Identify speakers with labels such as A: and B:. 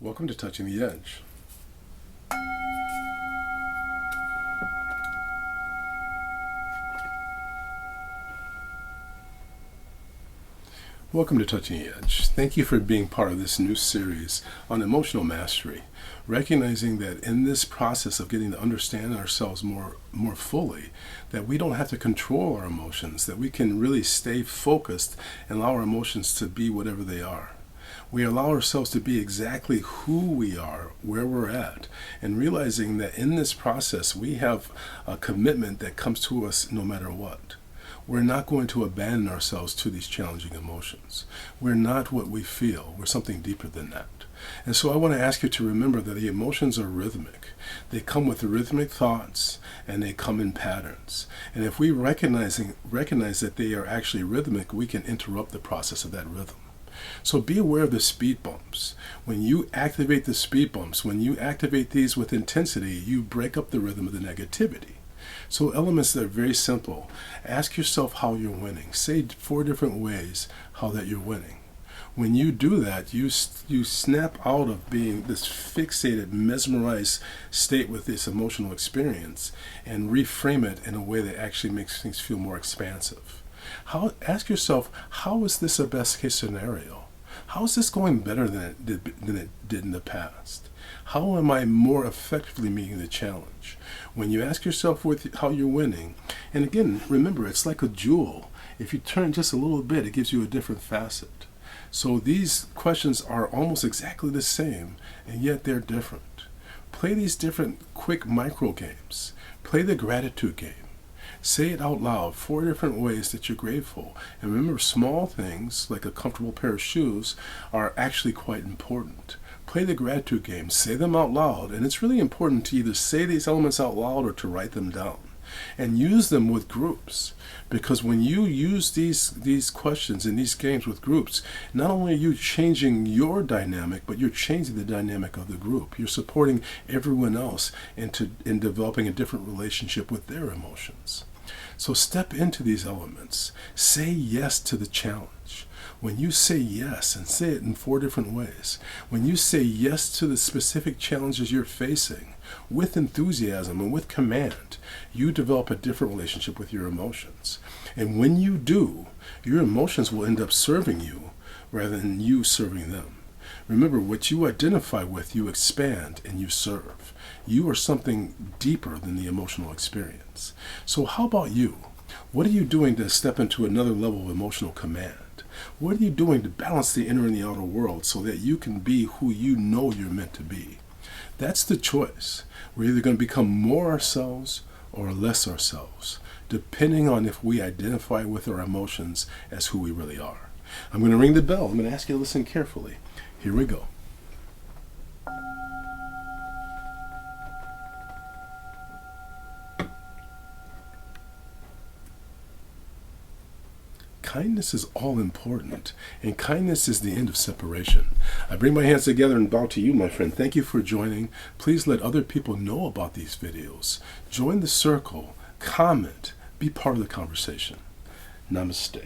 A: Welcome to Touching the Edge. Welcome to Touching the Edge. Thank you for being part of this new series on emotional mastery, recognizing that in this process of getting to understand ourselves more fully, that we don't have to control our emotions, that we can really stay focused and allow our emotions to be whatever they are. We allow ourselves to be exactly who we are, where we're at, and realizing that in this process we have a commitment that comes to us no matter what. We're not going to abandon ourselves to these challenging emotions. We're not what we feel. We're something deeper than that. And so I want to ask you to remember that the emotions are rhythmic. They come with rhythmic thoughts, and they come in patterns. And if we recognize that they are actually rhythmic, we can interrupt the process of that rhythm. So be aware of the speed bumps. When you activate the speed bumps, when you activate these with intensity, you break up the rhythm of the negativity. So elements that are very simple. Ask yourself how you're winning. Say 4 different ways how that you're winning. When you do that, you snap out of being this fixated, mesmerized state with this emotional experience and reframe it in a way that actually makes things feel more expansive. Ask yourself, how is this a best case scenario? How is this going better than it did in the past? How am I more effectively meeting the challenge? When you ask yourself how you're winning, and again, remember, it's like a jewel. If you turn just a little bit, it gives you a different facet. So these questions are almost exactly the same, and yet they're different. Play these different quick micro games. Play the gratitude game. Say it out loud, 4 different ways that you're grateful. And remember, small things like a comfortable pair of shoes are actually quite important. Play the gratitude game, say them out loud, and it's really important to either say these elements out loud or to write them down. And use them with groups, because when you use these questions and these games with groups, not only are you changing your dynamic, but you're changing the dynamic of the group. You're supporting everyone else in developing a different relationship with their emotions. So step into these elements. Say yes to the challenge. When you say yes, and say it in 4 different ways, when you say yes to the specific challenges you're facing with enthusiasm and with command, you develop a different relationship with your emotions. And when you do, your emotions will end up serving you rather than you serving them. Remember, what you identify with, you expand and you serve. You are something deeper than the emotional experience. So how about you? What are you doing to step into another level of emotional command? What are you doing to balance the inner and the outer world so that you can be who you know you're meant to be? That's the choice. We're either going to become more ourselves or less ourselves, depending on if we identify with our emotions as who we really are. I'm going to ring the bell. I'm going to ask you to listen carefully. Here we go. Kindness is all important, and kindness is the end of separation. I bring my hands together and bow to you, my friend. Thank you for joining. Please let other people know about these videos. Join the circle, comment, be part of the conversation. Namaste.